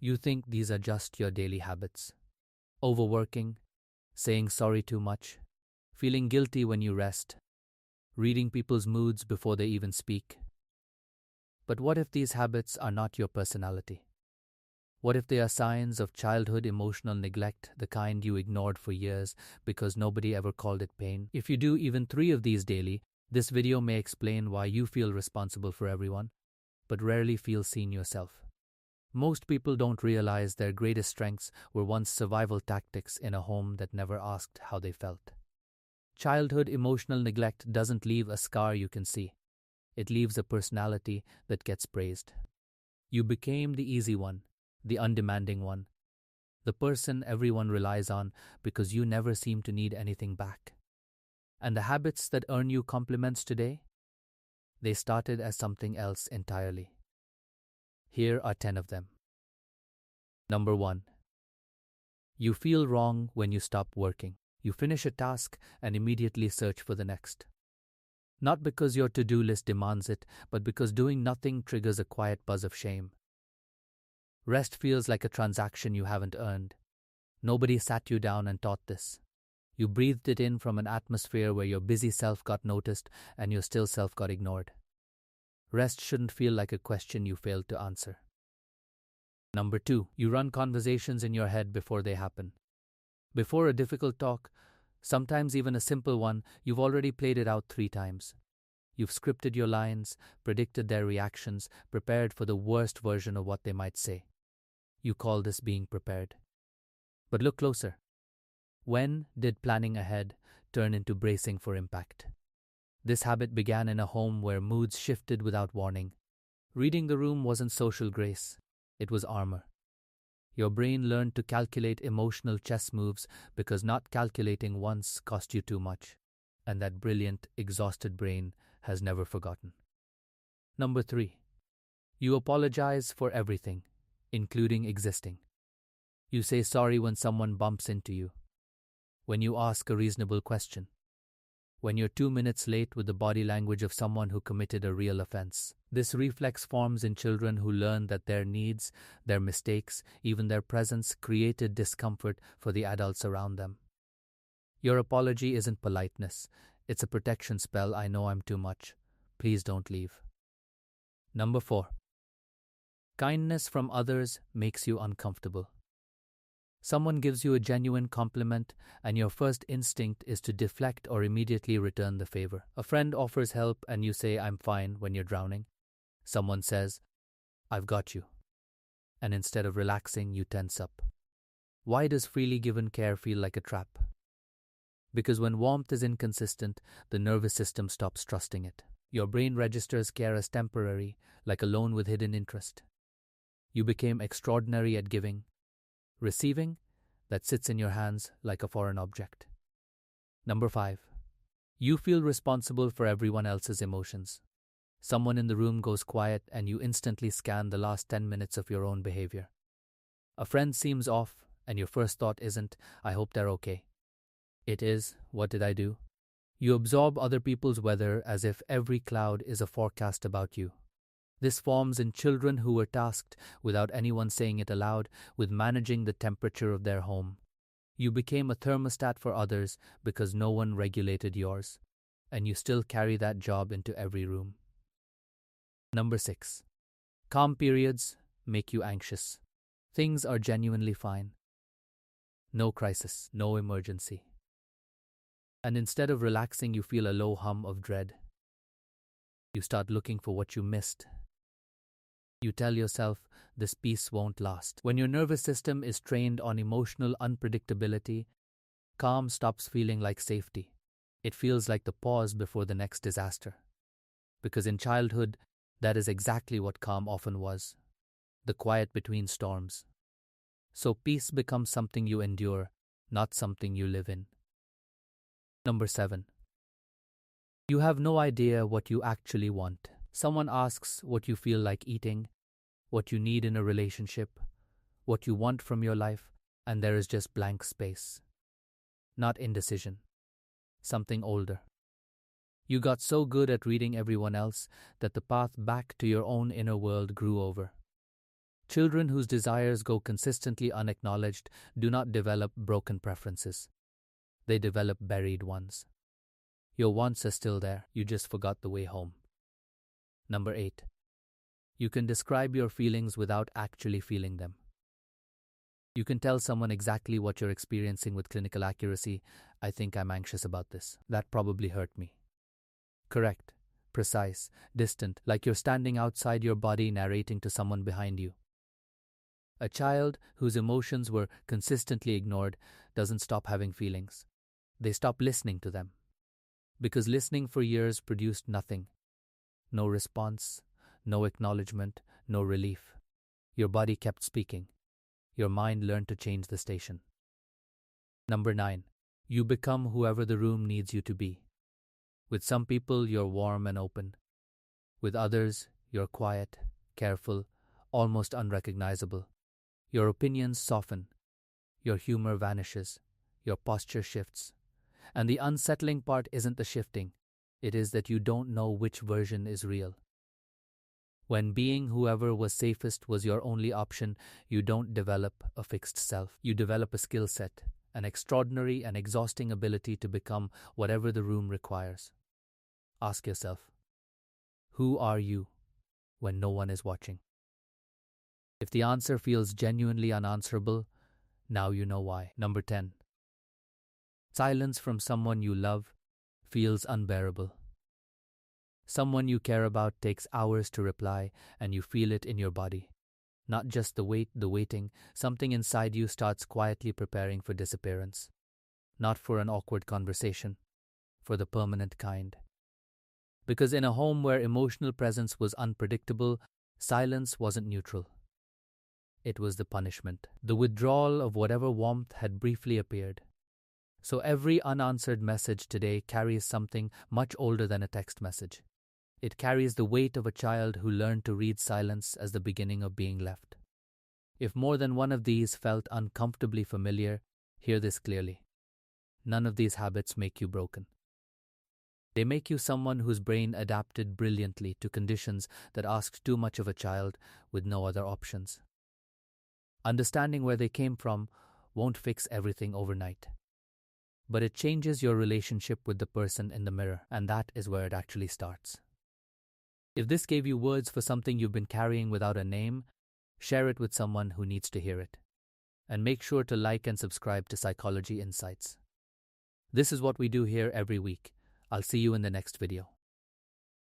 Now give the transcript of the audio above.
You think these are just your daily habits. Overworking, saying sorry too much, feeling guilty when you rest, reading people's moods before they even speak. But what if these habits are not your personality? What if they are signs of childhood emotional neglect, the kind you ignored for years because nobody ever called it pain? If you do even 3 of these daily, this video may explain why you feel responsible for everyone, but rarely feel seen yourself. Most people don't realize their greatest strengths were once survival tactics in a home that never asked how they felt. Childhood emotional neglect doesn't leave a scar you can see. It leaves a personality that gets praised. You became the easy one, the undemanding one, the person everyone relies on because you never seem to need anything back. And the habits that earn you compliments today? They started as something else entirely. Here are 10 of them. Number 1. You feel wrong when you stop working. You finish a task and immediately search for the next. Not because your to-do list demands it, but because doing nothing triggers a quiet buzz of shame. Rest feels like a transaction you haven't earned. Nobody sat you down and taught this. You breathed it in from an atmosphere where your busy self got noticed and your still self got ignored. Rest shouldn't feel like a question you failed to answer. Number 2, you run conversations in your head before they happen. Before a difficult talk, sometimes even a simple one, you've already played it out 3 times. You've scripted your lines, predicted their reactions, prepared for the worst version of what they might say. You call this being prepared. But look closer. When did planning ahead turn into bracing for impact? This habit began in a home where moods shifted without warning. Reading the room wasn't social grace, it was armor. Your brain learned to calculate emotional chess moves because not calculating once cost you too much, and that brilliant, exhausted brain has never forgotten. Number 3. You apologize for everything, including existing. You say sorry when someone bumps into you, when you ask a reasonable question, when you're 2 minutes late with the body language of someone who committed a real offense. This reflex forms in children who learn that their needs, their mistakes, even their presence created discomfort for the adults around them. Your apology isn't politeness. It's a protection spell. I know I'm too much. Please don't leave. Number 4. Kindness from others makes you uncomfortable. Someone gives you a genuine compliment, and your first instinct is to deflect or immediately return the favor. A friend offers help, and you say, "I'm fine," when you're drowning. Someone says, "I've got you." And instead of relaxing, you tense up. Why does freely given care feel like a trap? Because when warmth is inconsistent, the nervous system stops trusting it. Your brain registers care as temporary, like a loan with hidden interest. You became extraordinary at giving. Receiving, that sits in your hands like a foreign object. Number 5. You feel responsible for everyone else's emotions. Someone in the room goes quiet and you instantly scan the last 10 minutes of your own behavior. A friend seems off and your first thought isn't, "I hope they're okay." It is, "What did I do?" You absorb other people's weather as if every cloud is a forecast about you. This forms in children who were tasked, without anyone saying it aloud, with managing the temperature of their home. You became a thermostat for others because no one regulated yours, and you still carry that job into every room. Number 6. Calm periods make you anxious. Things are genuinely fine. No crisis, no emergency. And instead of relaxing, you feel a low hum of dread. You start looking for what you missed. You tell yourself, this peace won't last. When your nervous system is trained on emotional unpredictability, calm stops feeling like safety. It feels like the pause before the next disaster. Because in childhood, that is exactly what calm often was. The quiet between storms. So peace becomes something you endure, not something you live in. Number 7. You have no idea what you actually want. Someone asks what you feel like eating, what you need in a relationship, what you want from your life, and there is just blank space. Not indecision. Something older. You got so good at reading everyone else that the path back to your own inner world grew over. Children whose desires go consistently unacknowledged do not develop broken preferences. They develop buried ones. Your wants are still there, you just forgot the way home. Number 8. You can describe your feelings without actually feeling them. You can tell someone exactly what you're experiencing with clinical accuracy. I think I'm anxious about this. That probably hurt me. Correct, precise, distant, like you're standing outside your body narrating to someone behind you. A child whose emotions were consistently ignored doesn't stop having feelings. They stop listening to them. Because listening for years produced nothing. No response, no acknowledgement, no relief. Your body kept speaking. Your mind learned to change the station. Number 9. You become whoever the room needs you to be. With some people, you're warm and open. With others, you're quiet, careful, almost unrecognizable. Your opinions soften. Your humor vanishes. Your posture shifts. And the unsettling part isn't the shifting. It is that you don't know which version is real. When being whoever was safest was your only option, you don't develop a fixed self. You develop a skill set, an extraordinary and exhausting ability to become whatever the room requires. Ask yourself, who are you when no one is watching? If the answer feels genuinely unanswerable, now you know why. Number 10. Silence from someone you love feels unbearable. Someone you care about takes hours to reply, and you feel it in your body. Not just the waiting, something inside you starts quietly preparing for disappearance. Not for an awkward conversation, for the permanent kind. Because in a home where emotional presence was unpredictable, silence wasn't neutral. It was the punishment, the withdrawal of whatever warmth had briefly appeared. So every unanswered message today carries something much older than a text message. It carries the weight of a child who learned to read silence as the beginning of being left. If more than one of these felt uncomfortably familiar, hear this clearly. None of these habits make you broken. They make you someone whose brain adapted brilliantly to conditions that asked too much of a child with no other options. Understanding where they came from won't fix everything overnight. But it changes your relationship with the person in the mirror, and that is where it actually starts. If this gave you words for something you've been carrying without a name, share it with someone who needs to hear it. And make sure to like and subscribe to Psychology Insights. This is what we do here every week. I'll see you in the next video.